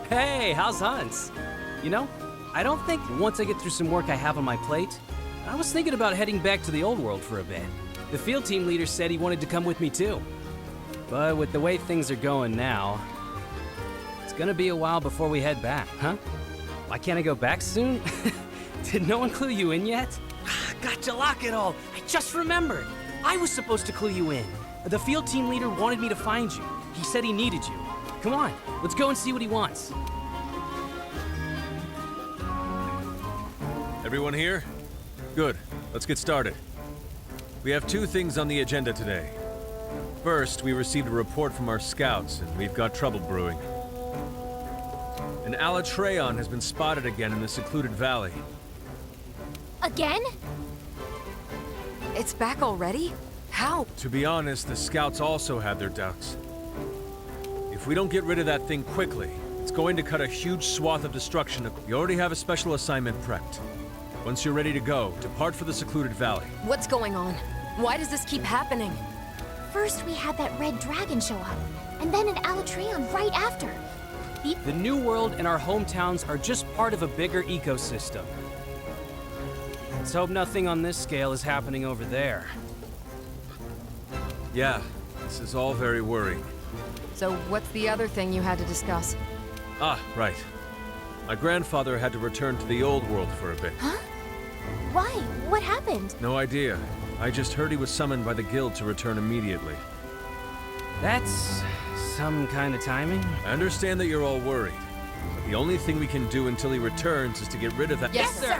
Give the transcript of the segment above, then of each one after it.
Hey, how's Hans? You know, I don't think once I get through some work I have on my plate, I was thinking about heading back to the old world for a bit. The field team leader said he wanted to come with me too. But with the way things are going now, it's gonna be a while before we head back, huh? Why can't I go back soon? Did no one clue you in yet? Gotcha, lock it all. I just remembered. I was supposed to clue you in. The field team leader wanted me to find you. He said he needed you. Come on, let's go and see what he wants. Everyone here? Good. Let's get started. We have two things on the agenda today. First, we received a report from our scouts, and we've got trouble brewing. An Alatreon has been spotted again in the secluded valley. Again? It's back already? How? To be honest, the scouts also had their doubts. If we don't get rid of that thing quickly, it's going to cut a huge swath of destruction. We already have a special assignment prepped. Once you're ready to go, depart for the secluded valley. What's going on? Why does this keep happening? First we had that red dragon show up, and then an Alatreon right after. The new world and our hometowns are just part of a bigger ecosystem. Let's hope nothing on this scale is happening over there. Yeah, this is all very worrying. So what's the other thing you had to discuss? Ah, right. My grandfather had to return to the old world for a bit. Huh? Why? What happened? No idea. I just heard he was summoned by the guild to return immediately. That's some kind of timing. I understand that you're all worried, but the only thing we can do until he returns is to get rid of that— Yes, sir!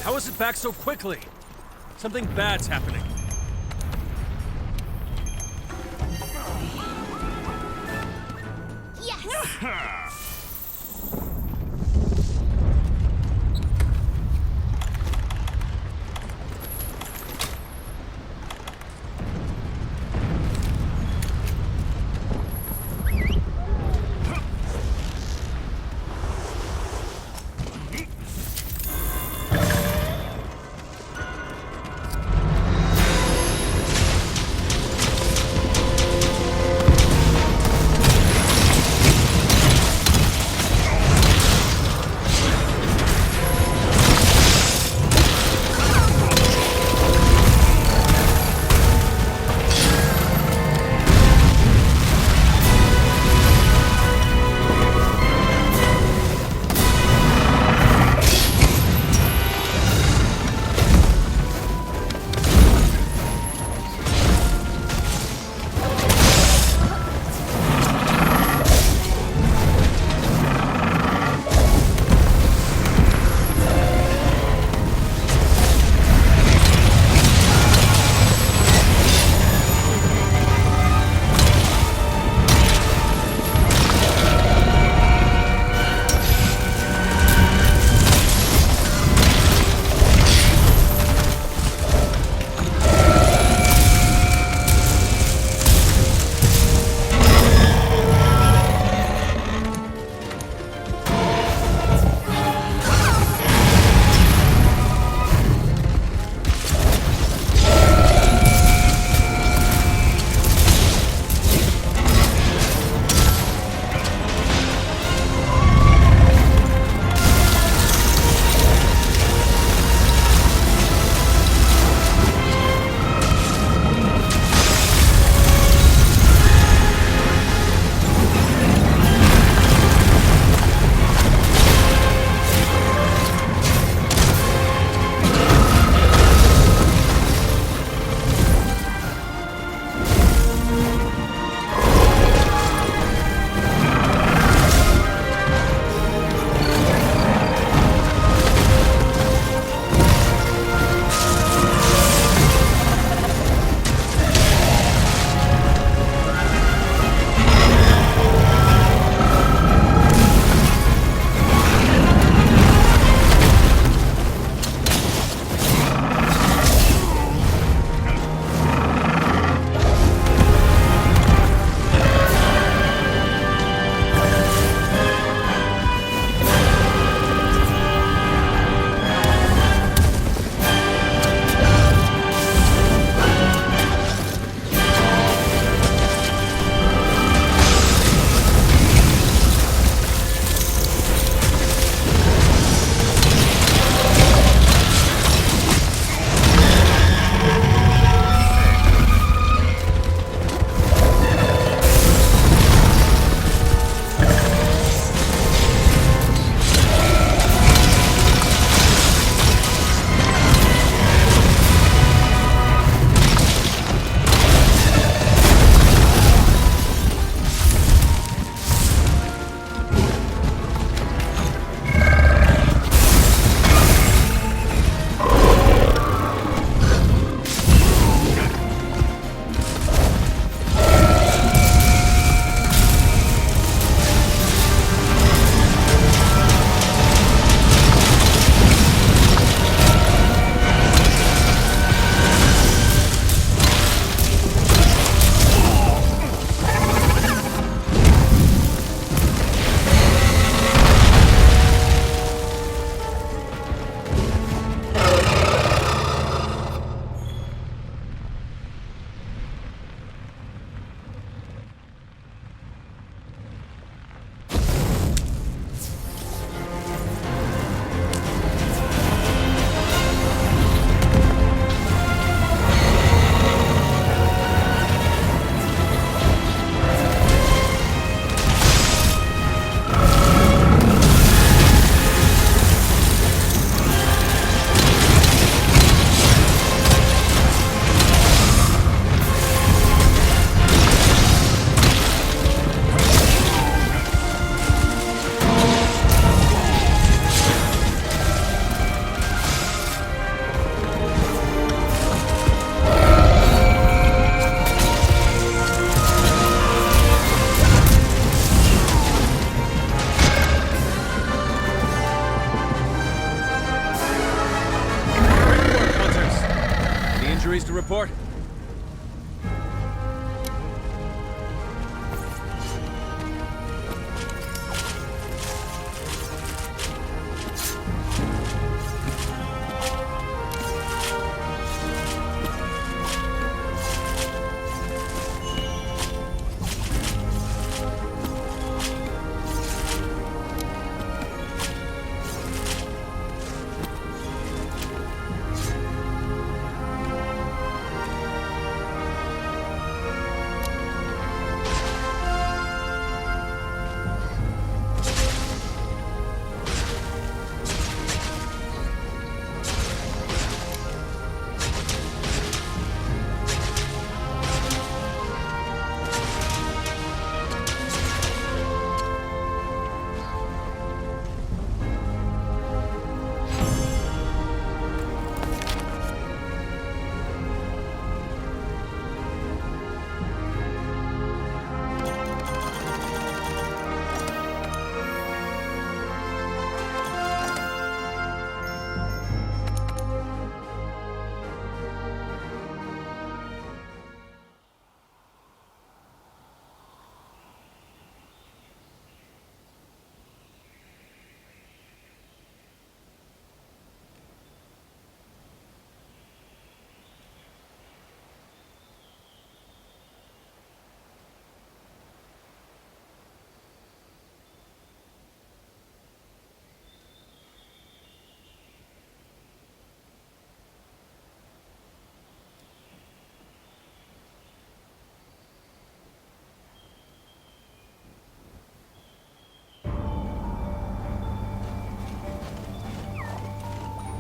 How is it back so quickly? Something bad's happening. Yes!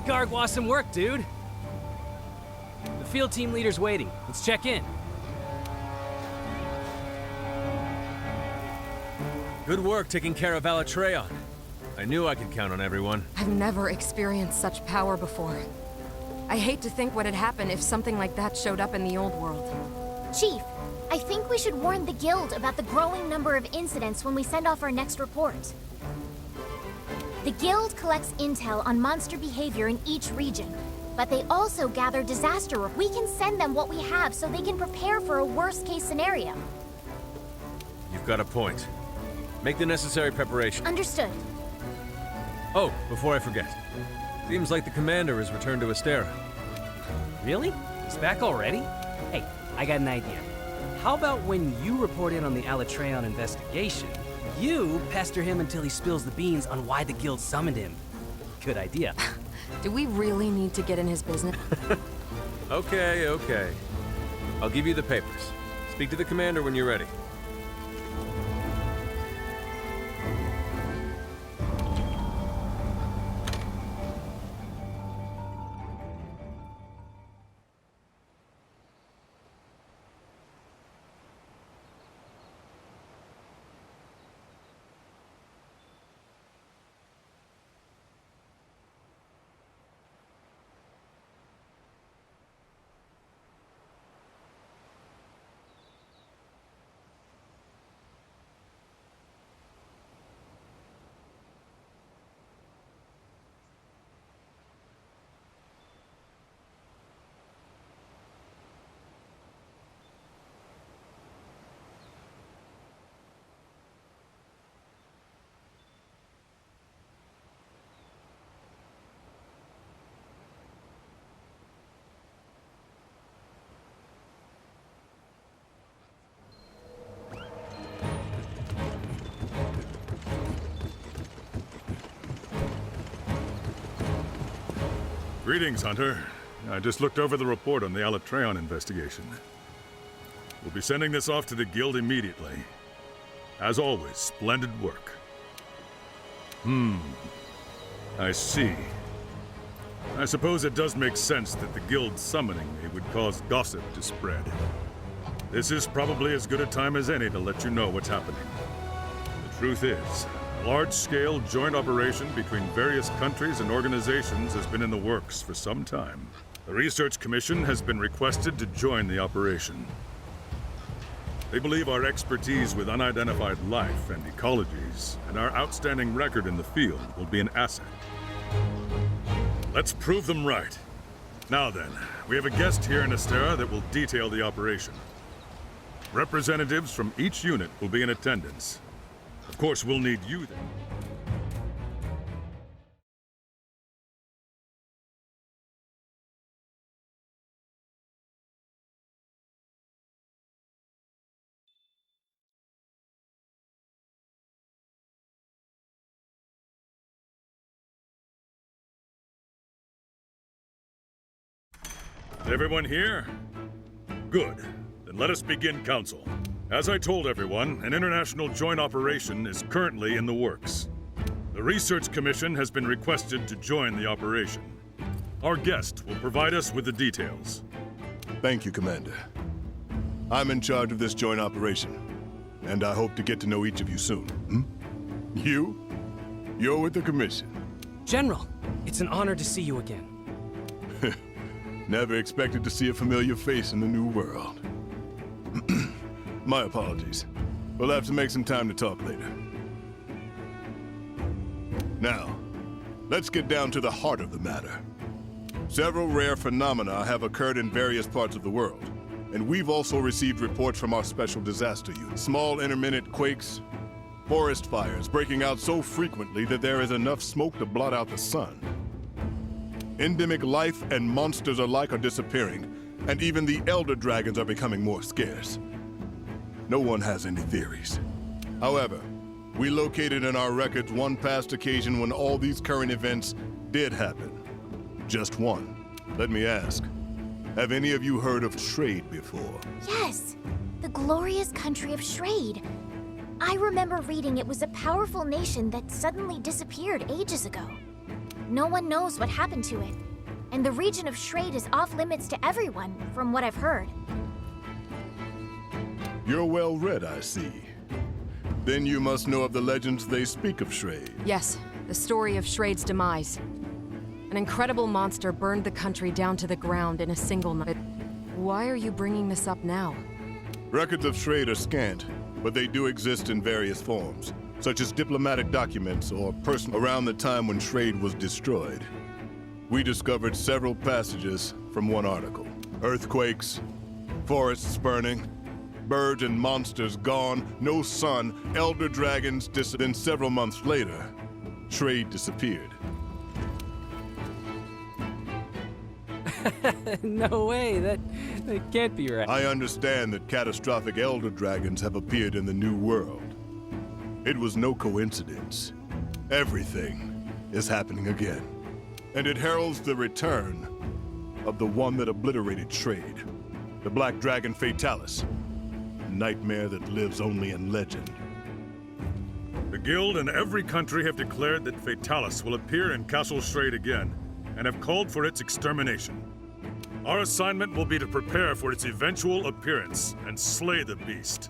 Garg, some work, dude. The field team leader's waiting. Let's check in. Good work taking care of Alatreon. I knew I could count on everyone. I've never experienced such power before. I hate to think what had happened if something like that showed up in the old world. Chief, I think we should warn the Guild about the growing number of incidents when we send off our next report. The Guild collects intel on monster behavior in each region, but they also gather disaster reports. We can send them what we have so they can prepare for a worst-case scenario. You've got a point. Make the necessary preparation. Understood. Oh, before I forget. Seems like the commander has returned to Astera. Really? He's back already? Hey, I got an idea. How about when you report in on the Alatreon investigation, you pester him until he spills the beans on why the guild summoned him? Good idea. Do we really need to get in his business? Okay. I'll give you the papers. Speak to the commander when you're ready. Greetings, Hunter. I just looked over the report on the Alatreon investigation. We'll be sending this off to the Guild immediately. As always, splendid work. I see. I suppose it does make sense that the Guild summoning me would cause gossip to spread. This is probably as good a time as any to let you know what's happening. The truth is, a large-scale joint operation between various countries and organizations has been in the works for some time. The Research Commission has been requested to join the operation. They believe our expertise with unidentified life and ecologies, and our outstanding record in the field will be an asset. Let's prove them right. Now then, we have a guest here in Astera that will detail the operation. Representatives from each unit will be in attendance. Of course, we'll need you then. Is everyone here? Good. Then let us begin council. As I told everyone, an international joint operation is currently in the works. The Research Commission has been requested to join the operation. Our guest will provide us with the details. Thank you, Commander. I'm in charge of this joint operation, and I hope to get to know each of you soon. You? You're with the Commission. General, it's an honor to see you again. Never expected to see a familiar face in the new world. My apologies. We'll have to make some time to talk later. Now, let's get down to the heart of the matter. Several rare phenomena have occurred in various parts of the world, and we've also received reports from our special disaster unit. Small intermittent quakes, forest fires breaking out so frequently that there is enough smoke to blot out the sun. Endemic life and monsters alike are disappearing, and even the elder dragons are becoming more scarce. No one has any theories. However, we located in our records one past occasion when all these current events did happen. Just one. Let me ask, have any of you heard of Shrade before? Yes, the glorious country of Shrade. I remember reading it was a powerful nation that suddenly disappeared ages ago. no one knows what happened to it. And the region of Schrade is off limits to everyone, from what I've heard. You're well read, I see. Then you must know of the legends they speak of Schrade. Yes, the story of Schrade's demise. An incredible monster burned the country down to the ground in a single night. Why are you bringing this up now? Records of Schrade are scant, but they do exist in various forms, such as diplomatic documents or personal. Around the time when Schrade was destroyed, we discovered several passages from one article. Earthquakes, forests burning, birds and monsters gone, no sun, elder dragons Then several months later, Schrade disappeared. No way, that can't be right. I understand that catastrophic elder dragons have appeared in the New World. It was no coincidence. Everything is happening again. And it heralds the return of the one that obliterated Schrade, the Black Dragon Fatalis, a nightmare that lives only in legend. The Guild and every country have declared that Fatalis will appear in Castle Schrade again, and have called for its extermination. Our assignment will be to prepare for its eventual appearance and slay the beast.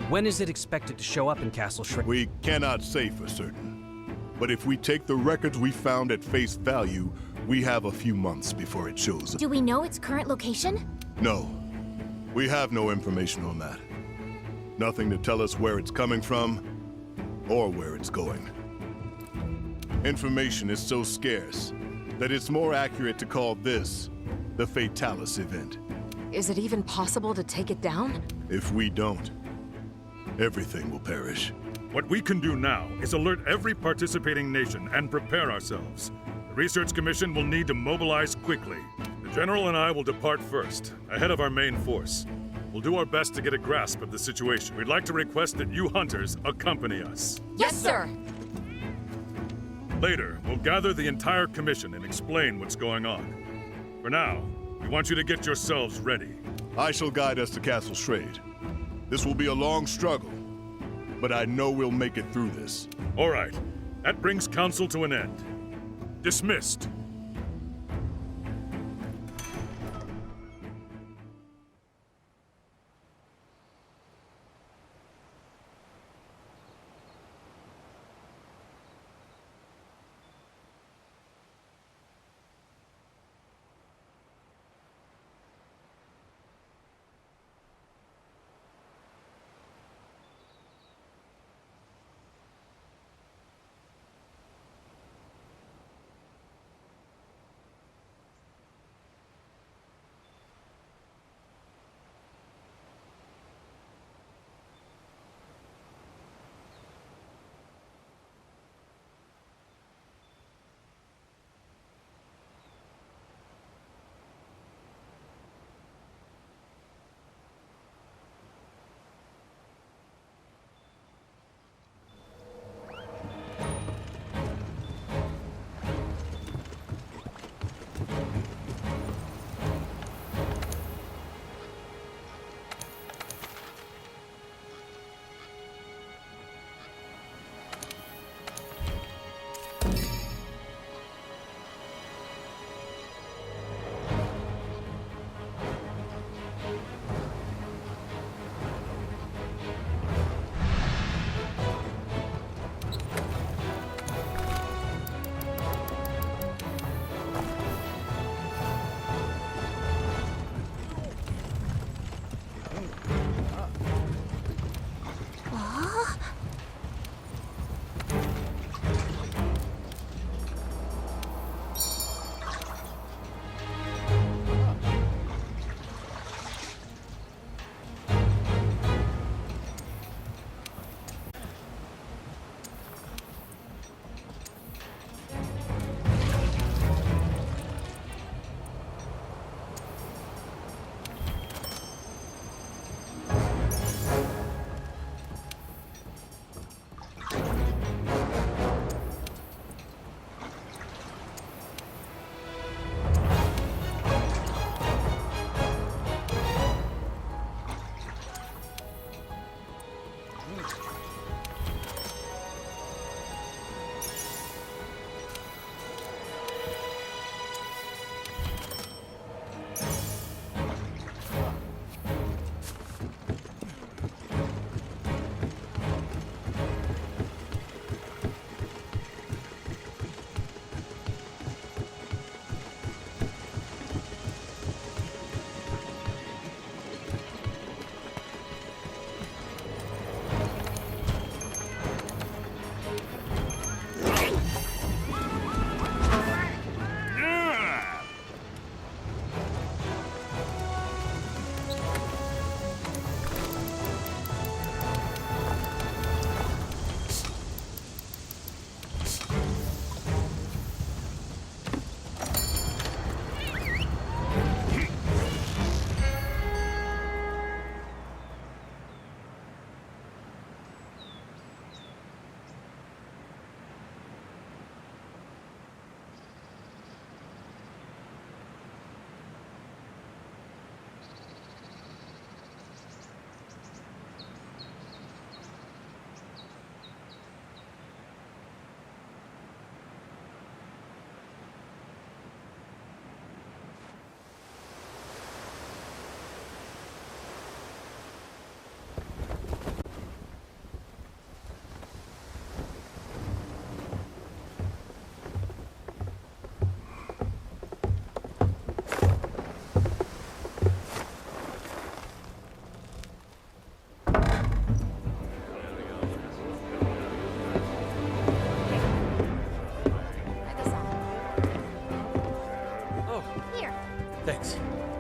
When is it expected to show up in Castle Schrade? We cannot say for certain, but if we take the records we found at face value, we have a few months before it shows up. Do we know its current location? No, we have no information on that. Nothing to tell us where it's coming from, or where it's going. Information is so scarce that it's more accurate to call this the Fatalis event. Is it even possible to take it down? If we don't, everything will perish. What we can do now is alert every participating nation and prepare ourselves. The Research Commission will need to mobilize quickly. The General and I will depart first, ahead of our main force. We'll do our best to get a grasp of the situation. We'd like to request that you hunters accompany us. Yes, sir! Later, we'll gather the entire commission and explain what's going on. For now, we want you to get yourselves ready. I shall guide us to Castle Schrade. This will be a long struggle, but I know we'll make it through this. All right, that brings council to an end. Dismissed.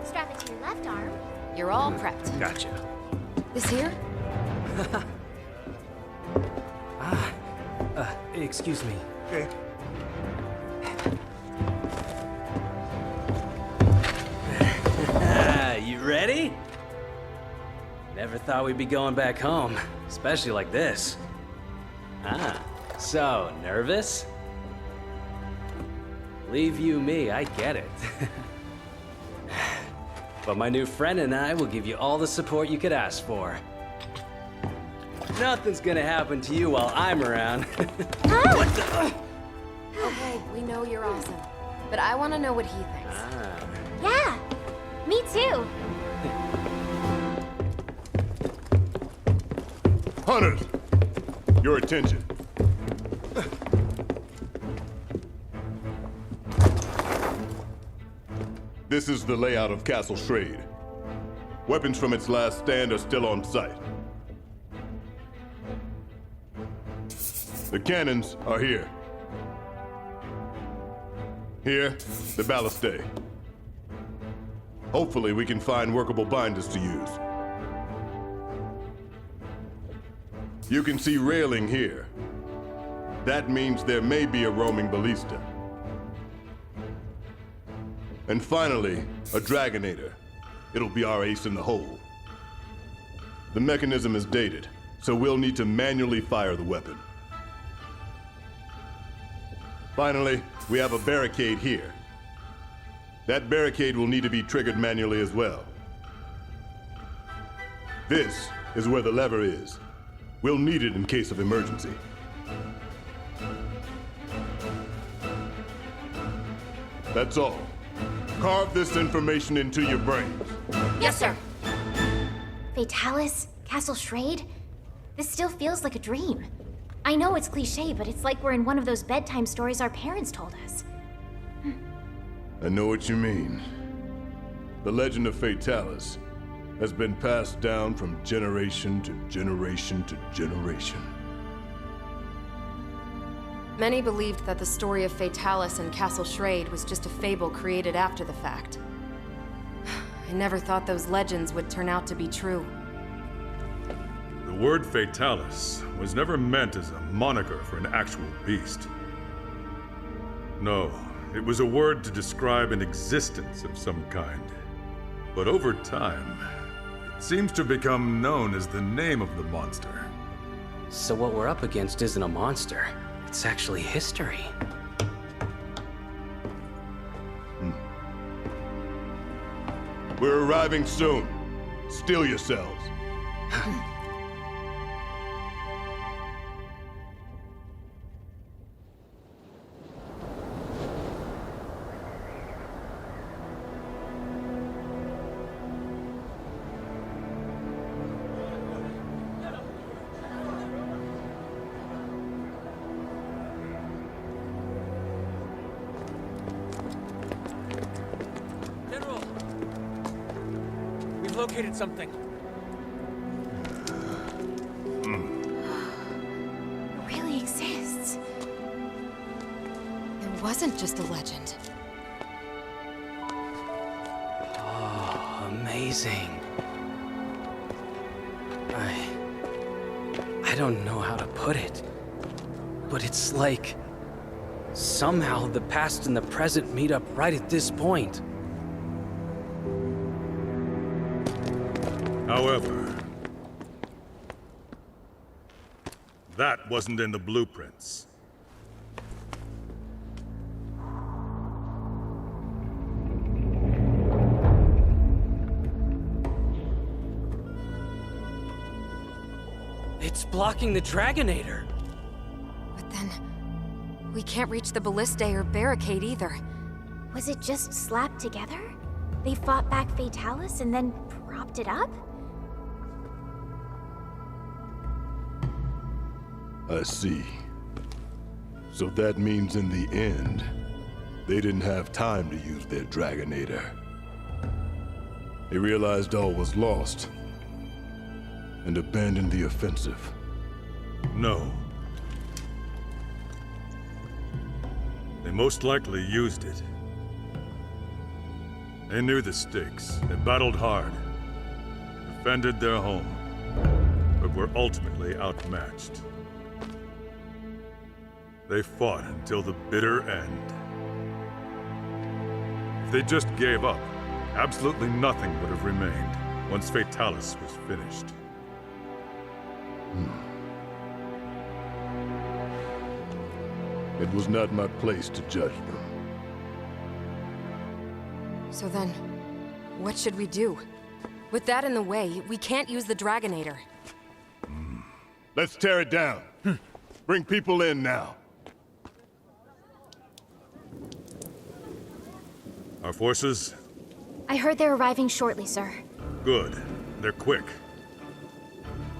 Strap it to your left arm. You're all prepped. Gotcha. This here? Excuse me. Okay. You ready? Never thought we'd be going back home, especially like this. So, nervous? Leave you me, I get it. But my new friend and I will give you all the support you could ask for. Nothing's gonna happen to you while I'm around. What the? Okay, we know you're awesome. But I want to know what he thinks. Yeah, me too. Hunters, your attention. This is the layout of Castle Schrade. Weapons from its last stand are still on site. The cannons are here. Here, the ballistae. Hopefully we can find workable binders to use. You can see railing here. That means there may be a roaming ballista. And finally, a Dragonator. It'll be our ace in the hole. The mechanism is dated, so we'll need to manually fire the weapon. Finally, we have a barricade here. That barricade will need to be triggered manually as well. This is where the lever is. We'll need it in case of emergency. That's all. Carve this information into your brains. Yes, sir. Fatalis, Castle Schrade? This still feels like a dream. I know it's cliché, but it's like we're in one of those bedtime stories our parents told us. I know what you mean. The legend of Fatalis has been passed down from generation to generation to generation. Many believed that the story of Fatalis and Castle Schrade was just a fable created after the fact. I never thought those legends would turn out to be true. The word Fatalis was never meant as a moniker for an actual beast. No, it was a word to describe an existence of some kind. But over time, it seems to become known as the name of the monster. So what we're up against isn't a monster. It's actually history. We're arriving soon. Steel yourselves. General! We've located something. It really exists. It wasn't just a legend. Amazing. I don't know how to put it, but it's like somehow the past and the present meet up right at this point. However, that wasn't in the blueprints. It's blocking the Dragonator. But then, we can't reach the ballistae or barricade either. Was it just slapped together? They fought back Fatalis and then propped it up? I see. So that means in the end, they didn't have time to use their Dragonator. They realized all was lost and abandoned the offensive. No. They most likely used it. They knew the stakes. They battled hard, defended their home, but were ultimately outmatched. They fought until the bitter end. If they just gave up, absolutely nothing would have remained once Fatalis was finished. It was not my place to judge them. So then, what should we do? With that in the way, we can't use the Dragonator. Let's tear it down. Bring people in now. Our forces? I heard they're arriving shortly, sir. Good. They're quick.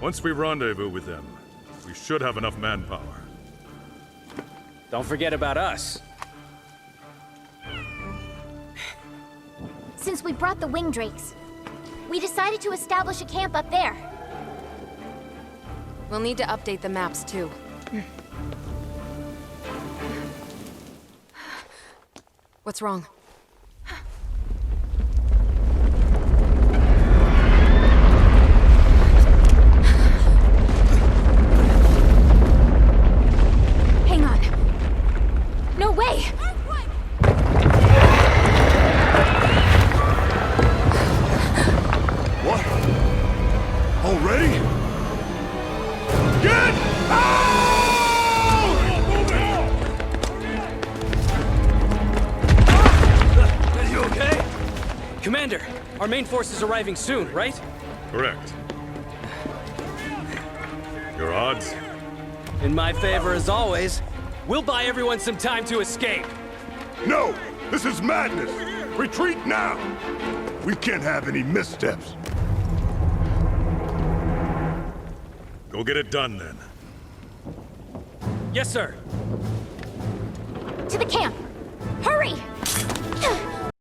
Once we rendezvous with them, we should have enough manpower. Don't forget about us. Since we brought the wing drakes, we decided to establish a camp up there. We'll need to update the maps, too. What's wrong? Hang on. No way! What? Already? Get out! You okay? Commander, our main force is arriving soon, right? Correct. Your odds? In my favor as always. We'll buy everyone some time to escape. No! This is madness! Retreat now! We can't have any missteps. Go get it done, then. Yes, sir. To the camp! Hurry!